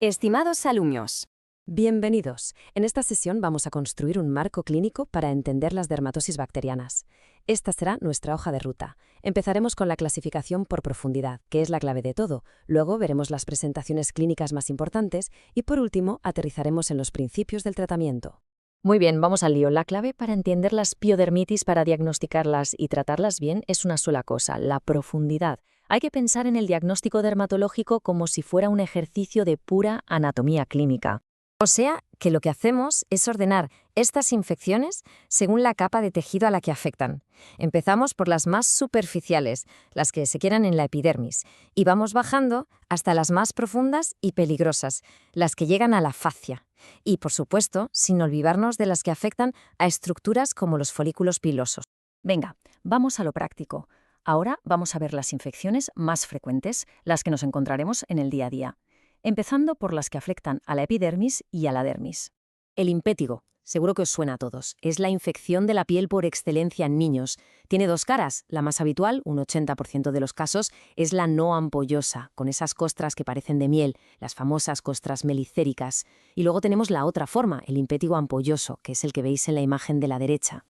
Estimados alumnos, Bienvenidos. En esta sesión vamos a construir un marco clínico para entender las dermatosis bacterianas. Esta será nuestra hoja de ruta. Empezaremos con la clasificación por profundidad, que es la clave de todo. Luego veremos las presentaciones clínicas más importantes y, por último, aterrizaremos en los principios del tratamiento. Muy bien, vamos al lío. La clave para entender las piodermitis, para diagnosticarlas y tratarlas bien, es una sola cosa: la profundidad. Hay que pensar en el diagnóstico dermatológico como si fuera un ejercicio de pura anatomía clínica. O sea, que lo que hacemos es ordenar estas infecciones según la capa de tejido a la que afectan. Empezamos por las más superficiales, las que se quedan en la epidermis, y vamos bajando hasta las más profundas y peligrosas, las que llegan a la fascia. Y, por supuesto, sin olvidarnos de las que afectan a estructuras como los folículos pilosos. venga, vamos a lo práctico. Ahora vamos a ver las infecciones más frecuentes, las que nos encontraremos en el día a día, empezando por las que afectan a la epidermis y a la dermis. El impétigo, seguro que os suena a todos, es la infección de la piel por excelencia en niños. Tiene dos caras. La más habitual, un 80% de los casos, es la no ampollosa, con esas costras que parecen de miel, las famosas costras melicéricas. Y luego tenemos la otra forma, el impétigo ampolloso, que es el que veis en la imagen de la derecha.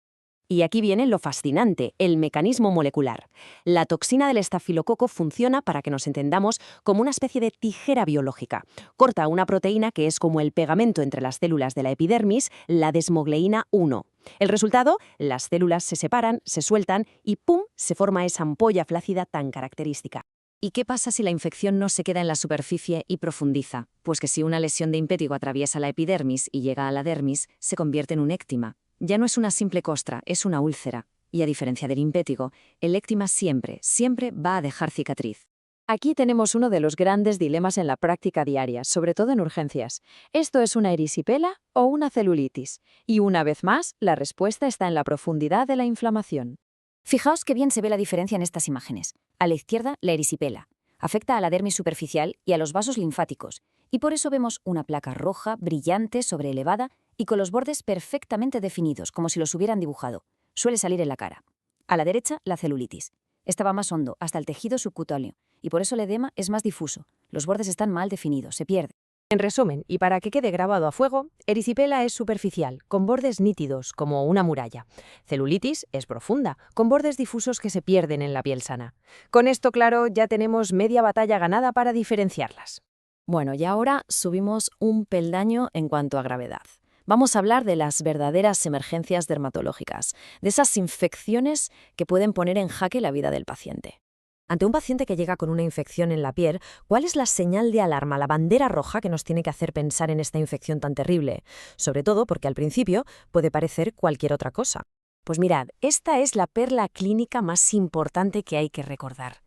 Y aquí viene lo fascinante, el mecanismo molecular. La toxina del estafilococo funciona, para que nos entendamos, como una especie de tijera biológica. Corta una proteína que es como el pegamento entre las células de la epidermis, la desmogleína 1. El resultado, las células se separan, se sueltan y ¡pum!, se forma esa ampolla flácida tan característica. ¿Y qué pasa si la infección no se queda en la superficie y profundiza? Pues que si una lesión de impétigo atraviesa la epidermis y llega a la dermis, se convierte en un éctima. Ya no es una simple costra, es una úlcera. Y a diferencia del impétigo, el éctima siempre va a dejar cicatriz. Aquí tenemos uno de los grandes dilemas en la práctica diaria, sobre todo en urgencias. ¿Esto es una erisipela o una celulitis? Y una vez más, la respuesta está en la profundidad de la inflamación. Fijaos qué bien se ve la diferencia en estas imágenes. A la izquierda, la erisipela. Afecta a la dermis superficial y a los vasos linfáticos, y por eso vemos una placa roja, brillante, sobreelevada y con los bordes perfectamente definidos, como si los hubieran dibujado. Suele salir en la cara. A la derecha, la celulitis. Esta va más hondo, hasta el tejido subcutáneo, y por eso el edema es más difuso. Los bordes están mal definidos, se pierde. En resumen, y para que quede grabado a fuego, erisipela es superficial, con bordes nítidos, como una muralla. Celulitis es profunda, con bordes difusos que se pierden en la piel sana. Con esto claro, ya tenemos media batalla ganada para diferenciarlas. Bueno, y ahora subimos un peldaño en cuanto a gravedad. Vamos a hablar de las verdaderas emergencias dermatológicas, de esas infecciones que pueden poner en jaque la vida del paciente. Ante un paciente que llega con una infección en la piel, ¿cuál es la señal de alarma, la bandera roja que nos tiene que hacer pensar en esta infección tan terrible? Sobre todo porque al principio puede parecer cualquier otra cosa. Pues mirad, esta es la perla clínica más importante que hay que recordar.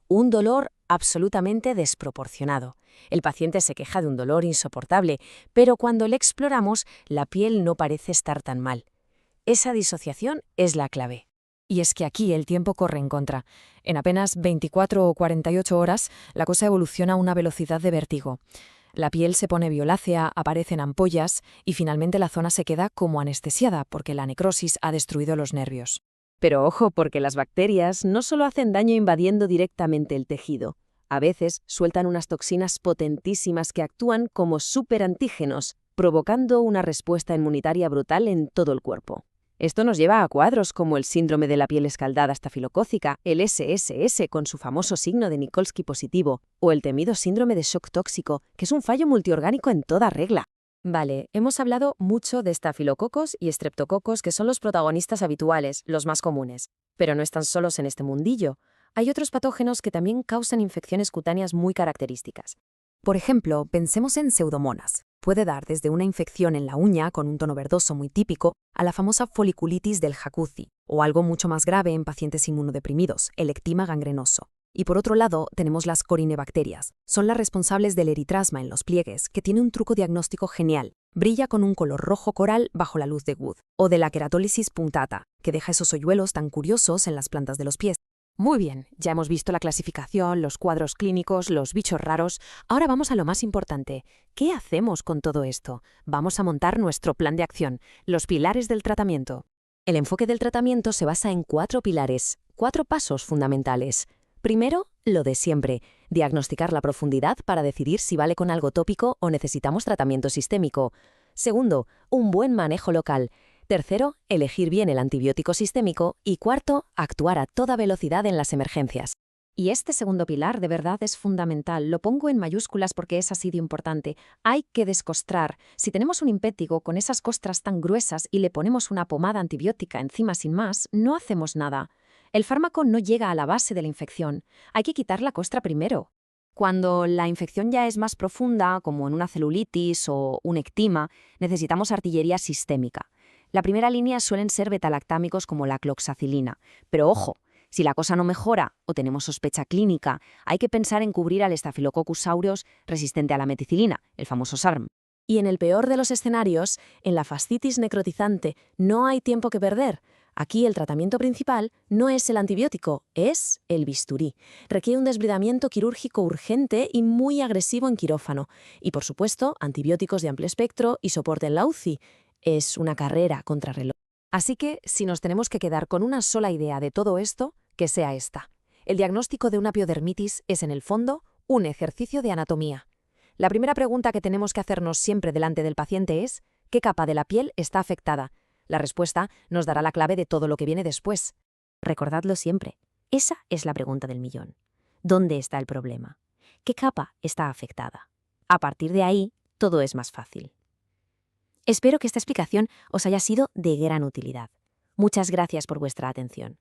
Un dolor absolutamente desproporcionado. El paciente se queja de un dolor insoportable, pero cuando le exploramos, la piel no parece estar tan mal. Esa disociación es la clave. Y es que aquí el tiempo corre en contra. En apenas 24 o 48 horas, la cosa evoluciona a una velocidad de vértigo. La piel se pone violácea, aparecen ampollas y finalmente la zona se queda como anestesiada porque la necrosis ha destruido los nervios. Pero ojo, porque las bacterias no solo hacen daño invadiendo directamente el tejido. A veces sueltan unas toxinas potentísimas que actúan como superantígenos, provocando una respuesta inmunitaria brutal en todo el cuerpo. Esto nos lleva a cuadros como el síndrome de la piel escaldada estafilocócica, el SSS con su famoso signo de Nikolsky positivo, o el temido síndrome de shock tóxico, que es un fallo multiorgánico en toda regla. Vale, hemos hablado mucho de estafilococos y estreptococos, que son los protagonistas habituales, los más comunes. Pero no están solos en este mundillo. Hay otros patógenos que también causan infecciones cutáneas muy características. Por ejemplo, pensemos en Pseudomonas. Puede dar desde una infección en la uña con un tono verdoso muy típico a la famosa foliculitis del jacuzzi, o algo mucho más grave en pacientes inmunodeprimidos, el ectima gangrenoso. Y por otro lado, tenemos las corinebacterias. Son las responsables del eritrasma en los pliegues, que tiene un truco diagnóstico genial. Brilla con un color rojo coral bajo la luz de Wood. O de la queratólisis punctata, que deja esos hoyuelos tan curiosos en las plantas de los pies. Muy bien, ya hemos visto la clasificación, los cuadros clínicos, los bichos raros. Ahora vamos a lo más importante. ¿Qué hacemos con todo esto? Vamos a montar nuestro plan de acción, los pilares del tratamiento. El enfoque del tratamiento se basa en 4 pilares, 4 pasos fundamentales. Primero, Lo de siempre, diagnosticar la profundidad para decidir si vale con algo tópico o necesitamos tratamiento sistémico. Segundo, un buen manejo local. Tercero, elegir bien el antibiótico sistémico. Y cuarto, actuar a toda velocidad en las emergencias. Y este segundo pilar de verdad es fundamental. Lo pongo en mayúsculas porque es así de importante. Hay que descostrar. Si tenemos un impétigo con esas costras tan gruesas y le ponemos una pomada antibiótica encima sin más, no hacemos nada. El fármaco no llega a la base de la infección. Hay que quitar la costra primero. Cuando la infección ya es más profunda, como en una celulitis o un ectima, necesitamos artillería sistémica. La primera línea suelen ser betalactámicos como la cloxacilina. Pero ojo, si la cosa no mejora o tenemos sospecha clínica, hay que pensar en cubrir al Staphylococcus aureus resistente a la meticilina, el famoso SARM. Y en el peor de los escenarios, en la fascitis necrotizante, no hay tiempo que perder. Aquí el tratamiento principal no es el antibiótico, es el bisturí. Requiere un desbridamiento quirúrgico urgente y muy agresivo en quirófano. Y por supuesto, antibióticos de amplio espectro y soporte en la UCI. Es una carrera contrarreloj. Así que, si nos tenemos que quedar con una sola idea de todo esto, que sea esta. El diagnóstico de una piodermitis es, en el fondo, un ejercicio de anatomía. La primera pregunta que tenemos que hacernos siempre delante del paciente es ¿qué capa de la piel está afectada? La respuesta nos dará la clave de todo lo que viene después. Recordadlo siempre. Esa es la pregunta del millón. ¿Dónde está el problema? ¿Qué capa está afectada? A partir de ahí, todo es más fácil. Espero que esta explicación os haya sido de gran utilidad. Muchas gracias por vuestra atención.